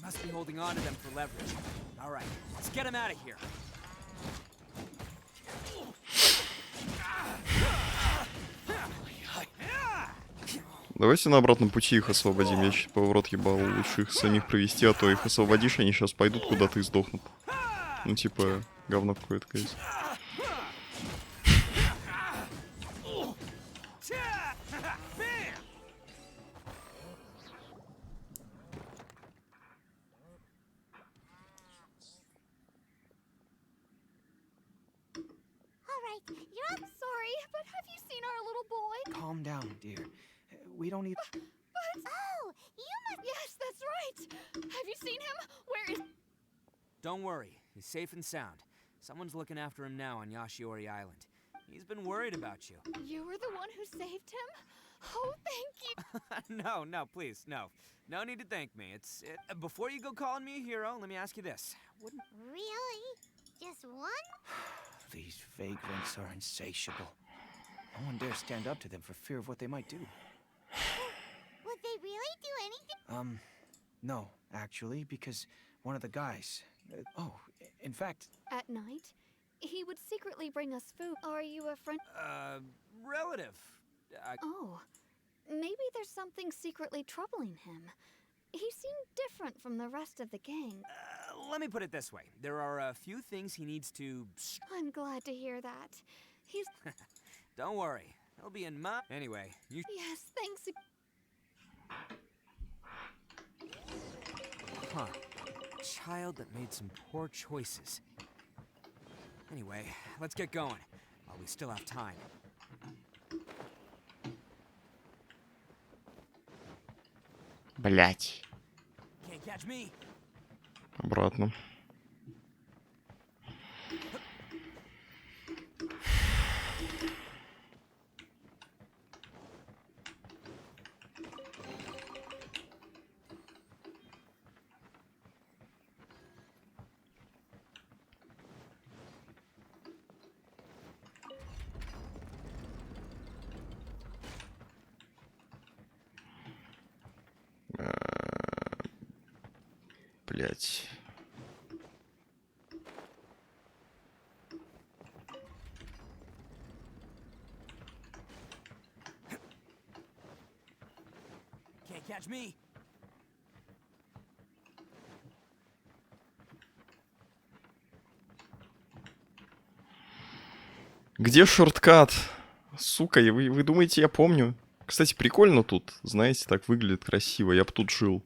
Must be holding on to them for leverage. All right, let's get them out of here. Давайте на обратном пути их освободим. Я сейчас поворот ебал. Лучше их самих провести, а то их освободишь, они сейчас пойдут куда-то и сдохнут. Ну, типа, говно какое-то, конечно. I'm sorry, but have you seen our little boy? Calm down, dear. We don't need. But oh, you must. Yes, that's right. Have you seen him? Where is? Don't worry, he's safe and sound. Someone's looking after him now on Yashiori Island. He's been worried about you. You were the one who saved him? Oh, thank you. No, please, no. No need to thank me. Before you go calling me a hero, let me ask you this. Really? Just one? These vagrants are insatiable. No one dares stand up to them for fear of what they might do. Would they really do anything? No, actually, because one of the guys... in fact... At night, he would secretly bring us food. Are you a friend? Relative. Oh, maybe there's something secretly troubling him. He seemed different from the rest of the gang. Let me put it this way. There are a few things he needs to... I'm glad to hear that. He's... Don't worry. He'll be in my... Anyway, you... Yes, thanks. Huh. Child that made some poor choices. Anyway, let's get going, while we still have time. Блять. Can't catch me. Обратно. Блять. Can't catch me. Где шорткат? Сука, вы думаете, я помню? Кстати, прикольно тут, знаете, так выглядит красиво. Я бы тут жил.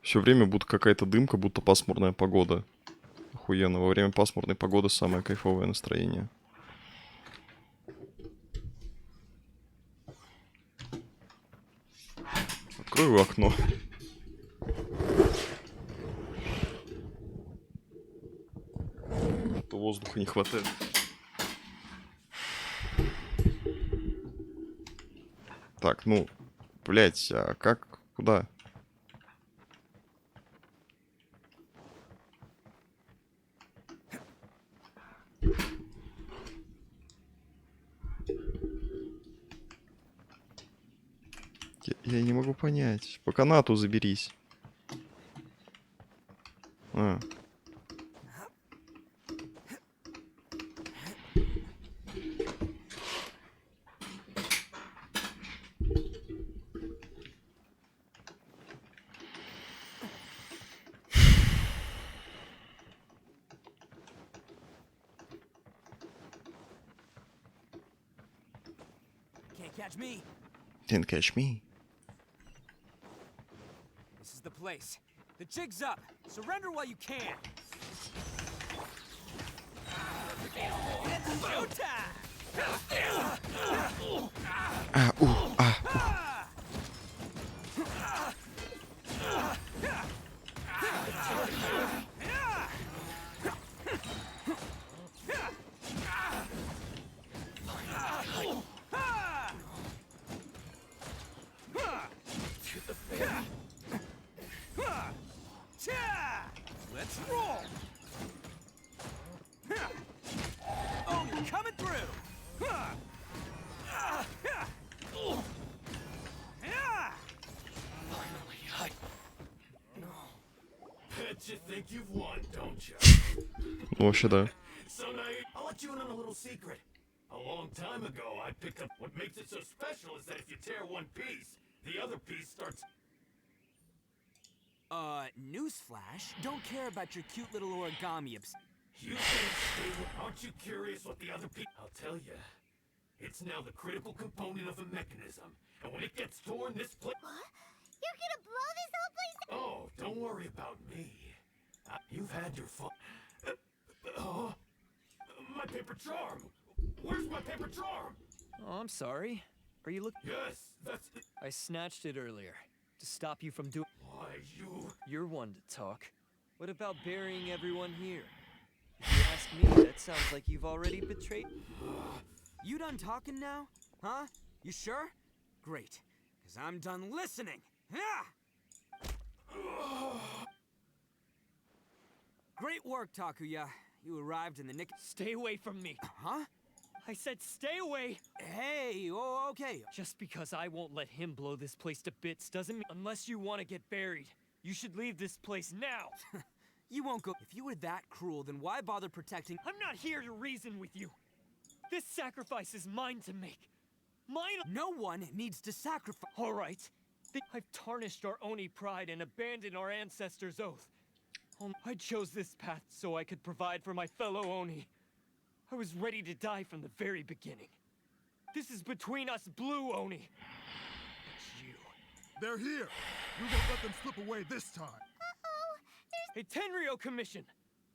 Все время будто какая-то дымка, будто пасмурная погода. Охуенно. Во время пасмурной погоды самое кайфовое настроение. Открою окно. Что-то воздуха не хватает. Так, ну, блять, а как, куда? Я не могу понять. По канату заберись. А. Can't catch me. Can't catch me. This is the place. The jig's up. Surrender while you can. It's showtime. Let's roll. Oh, you're coming through. Bet you think you've won, don't you? Вообще, да. So now I'll let you in on a little secret. A long time ago, I picked up what makes it so special is that if you tear one piece, the other piece starts. Newsflash, don't care about your cute little origami You can't stay with. Aren't you curious what the other piece? I'll tell you. It's now the critical component of a mechanism, and when it gets torn, this place. What? You're gonna blow this whole place up? Oh, don't worry about me. You've had your fun. My paper charm. Where's my paper charm? Oh, I'm sorry. Are you looking? Yes, that's. I snatched it earlier to stop you from doing. Why, you. You're one to talk. What about burying everyone here? If you ask me, that sounds like you've already betrayed. You done talking now? Huh? You sure? Great. Because I'm done listening. Great work, Takuya. You arrived in the nick. Stay away from me. Huh? I said stay away. Hey, oh, okay. Just because I won't let him blow this place to bits doesn't mean. Unless you want to get buried, you should leave this place now. You won't go. If you were that cruel, then why bother protecting? I'm not here to reason with you. This sacrifice is mine to make. Mine. No one needs to sacrifice. All right. I've tarnished our Oni pride and abandoned our ancestors' oath. I chose this path so I could provide for my fellow Oni. I was ready to die from the very beginning. This is between us blue Oni. It's you. They're here. You won't let them slip away this time. Hey, Tenryo Commission!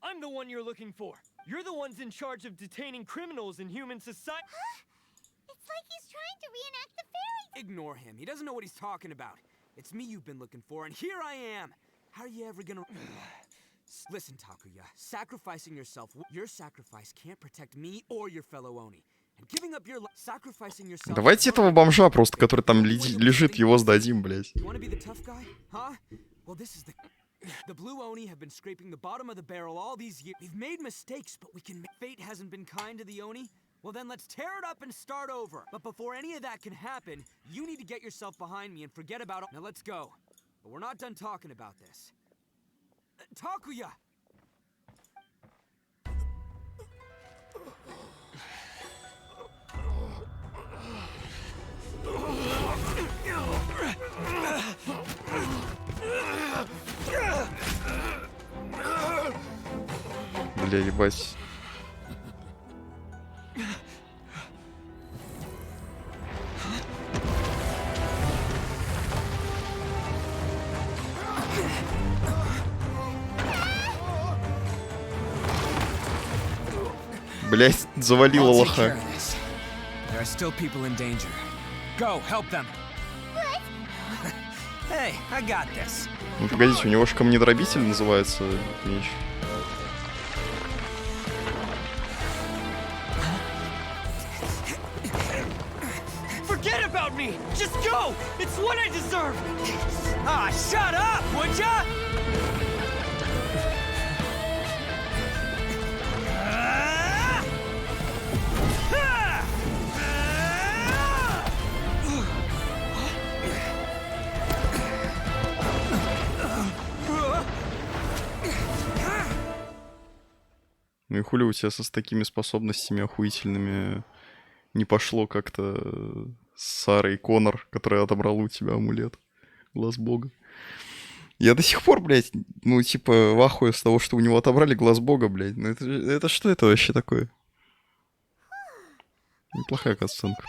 I'm the one you're looking for. You're the ones in charge of detaining criminals in human society. Huh? It's like he's trying to reenact the fairy. Ignore him. He doesn't know what he's talking about. It's me you've been looking for, and here I am. How are you ever gonna... Listen, Takuya. Sacrificing yourself... Your sacrifice can't protect me or your fellow Oni. And giving up your life... Sacrificing yourself... Давайте этого бомжа просто, который там лежит, его сдадим, блядь. You wanna be the tough guy? Huh? Well, this is the... The blue Oni have been scraping the bottom of the barrel all these years. We've made mistakes, but we can... Fate hasn't been kind to the Oni? Well then let's tear it up and start over. But before any of that can happen, you need to get yourself behind me and forget about all... Now let's go. But we're not done talking about this. Takuya! Бля, ебать. Блять, завалило лоха. There are still people in danger. Go, help them. Hey, I got this. Ну погодите, у него же камнедробитель называется меч. Ah, shut up, would ya? Ну и хули у тебя с такими способностями охуительными не пошло как-то с Сарой Коннор, которая отобрала у тебя амулет. Глаз бога. Я до сих пор, блядь, ну типа в ахуе с того, что у него отобрали глаз бога, блядь. Ну это что это вообще такое? Неплохая катсценка.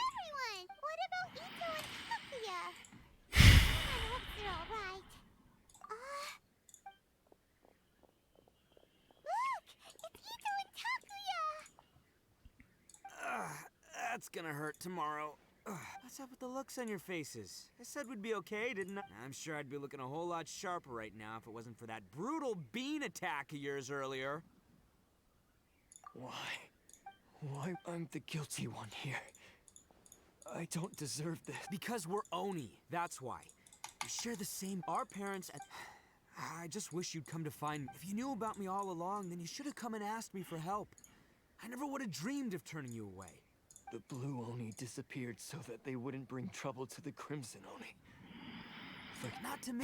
That's gonna hurt tomorrow. What's up with the looks on your faces? I said we'd be okay, didn't I? I'm sure I'd be looking a whole lot sharper right now if it wasn't for that brutal bean attack of yours earlier. Why? Why I'm the guilty one here? I don't deserve this. Because we're Oni, that's why. We share the same... Our parents... I just wish you'd come to find me. If you knew about me all along, then you should have come and asked me for help. I never would have dreamed of turning you away. The Blue Oni disappeared so that they wouldn't bring trouble to the Crimson Oni. Not to me.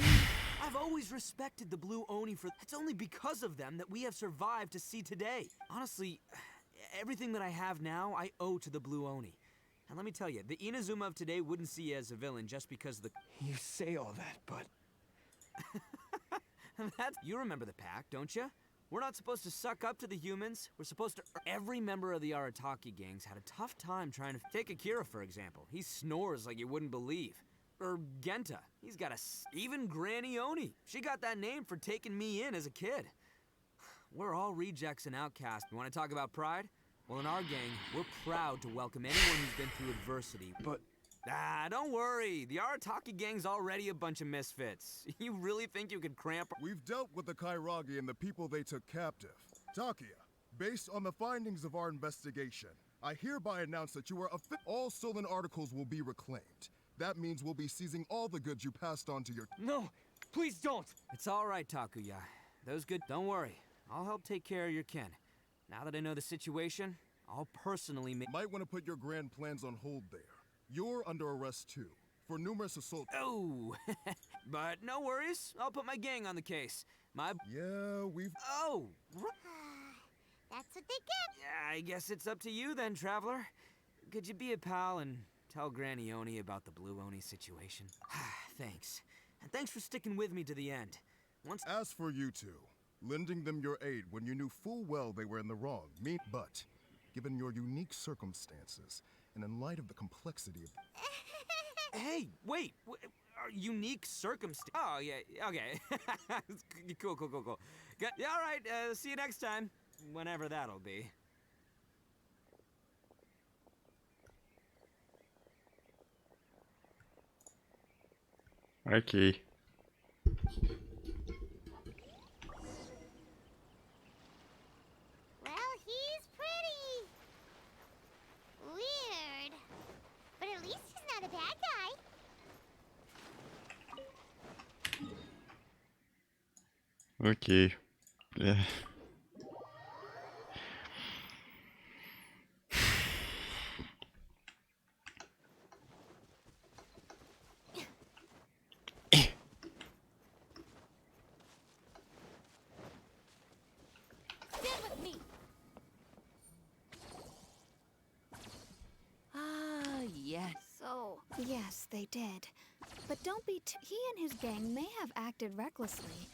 I've always respected the Blue Oni for... It's only because of them that we have survived to see today. Honestly, everything that I have now, I owe to the Blue Oni. And let me tell you, the Inazuma of today wouldn't see you as a villain just because the... You say all that, but... You remember the pack, don't you? We're not supposed to suck up to the humans. We're supposed to... Every member of the Arataki gangs had a tough time trying to... Take Akira, for example. He snores like you wouldn't believe. Or Genta. He's got a... Even Granny Oni. She got that name for taking me in as a kid. We're all rejects and outcasts. You want to talk about pride? Well, in our gang, we're proud to welcome anyone who's been through adversity. But... don't worry. The Arataki gang's already a bunch of misfits. You really think you could cramp... We've dealt with the Kairagi and the people they took captive. Takia, based on the findings of our investigation, I hereby announce that you are all stolen articles will be reclaimed. That means we'll be seizing all the goods you passed on to your... No! Please don't! It's all right, Takuya. Those good... Don't worry. I'll help take care of your kin. Now that I know the situation, I'll personally make... Might want to put your grand plans on hold there. You're under arrest too, for numerous assaults. Oh, but no worries. I'll put my gang on the case. Yeah, we've... Oh! That's what they get. Yeah, I guess it's up to you then, Traveler. Could you be a pal and tell Granny Oni about the Blue Oni situation? Thanks. And thanks for sticking with me to the end. As for you two, lending them your aid when you knew full well they were in the wrong, but given your unique circumstances, and in light of the complexity of... Hey, wait! Unique circumstance... Oh, yeah, okay. Cool. Yeah, all right, see you next time. Whenever that'll be. Окей. Well, he's pretty. Weird. But at least he's not a bad guy. Окей. Бля. Stand with me. Ah, yes. So, yes, they did. But don't be he and his gang may have acted recklessly.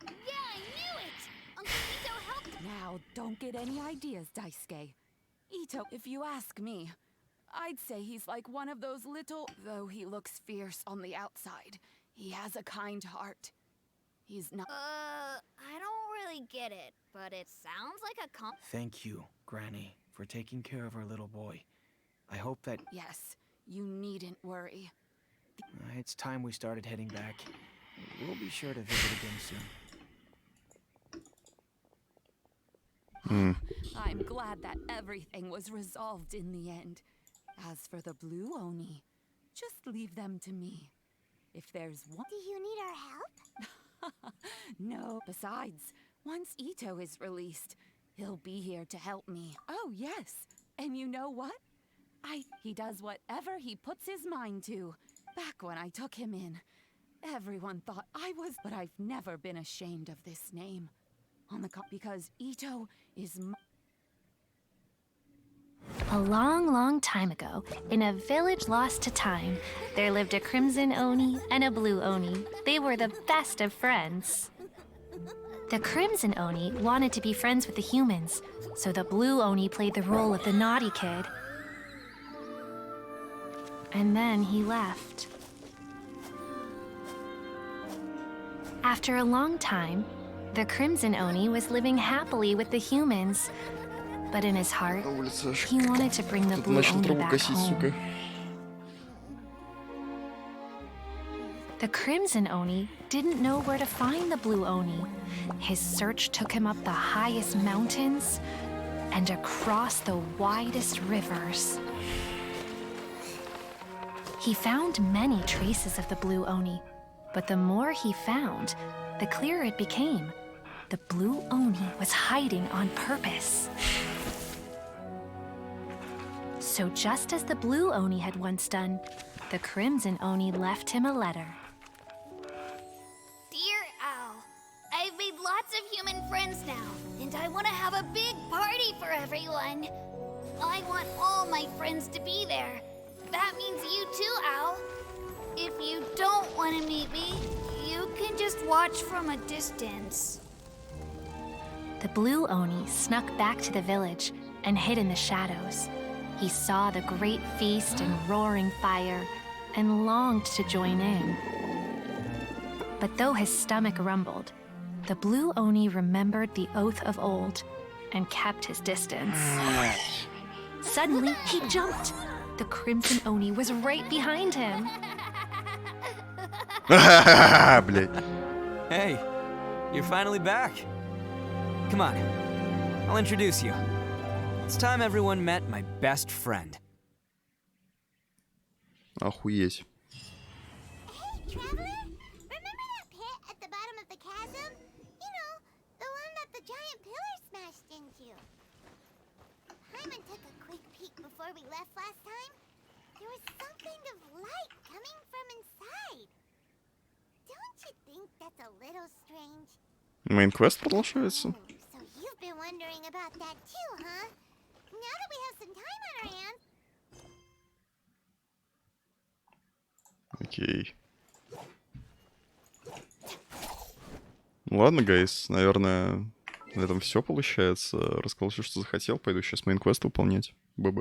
Yeah, I knew it! Uncle Ito helped. Now, don't get any ideas, Daisuke. Ito, if you ask me, I'd say he's like one of those little... Though he looks fierce on the outside, he has a kind heart. He's not... I don't really get it, but it sounds like a Thank you, Granny, for taking care of our little boy. I hope that... Yes, you needn't worry. It's time we started heading back. We'll be sure to visit again soon. I'm glad that everything was resolved in the end. As for the Blue Oni, just leave them to me. If there's one... Do you need our help? No. Besides, once Ito is released, he'll be here to help me. Oh, yes. And you know what? He does whatever he puts his mind to. Back when I took him in, everyone thought I was... But I've never been ashamed of this name. Because Ito is... A long, long time ago, in a village lost to time, there lived a crimson Oni and a blue Oni. They were the best of friends. The crimson Oni wanted to be friends with the humans, so the blue Oni played the role of the naughty kid. And then he left. After a long time, the crimson Oni was living happily with the humans, but in his heart, he wanted to bring the blue Oni back home. The crimson Oni didn't know where to find the blue Oni. His search took him up the highest mountains and across the widest rivers. He found many traces of the blue Oni, but the more he found, the clearer it became. The blue Oni was hiding on purpose. So just as the blue Oni had once done, the crimson Oni left him a letter. Dear Owl, I've made lots of human friends now, and I want to have a big party for everyone. I want all my friends to be there. That means you too, Owl. If you don't want to meet me, you can just watch from a distance. The blue Oni snuck back to the village and hid in the shadows. He saw the great feast and roaring fire and longed to join in. But though his stomach rumbled, the blue Oni remembered the oath of old and kept his distance. Suddenly, he jumped. The crimson Oni was right behind him. Hey, you're finally back. Come on, I'll introduce you. It's time everyone met my best friend. Охуеть. Hey, Traveler! Remember that pit at the bottom of the chasm? You know, the one that the giant pillar smashed into. Hyman took a quick peek before we left last time. There was some kind of light coming from inside. Don't you think that's a little strange? Мейн-квест продолжается. So you've been wondering about that too, huh? Now that we have some time on our hands. Окей. Ладно, гайс, наверное, на этом все получается. Рассказал все, что захотел. Пойду сейчас мейн-квест выполнять. Бэбэ.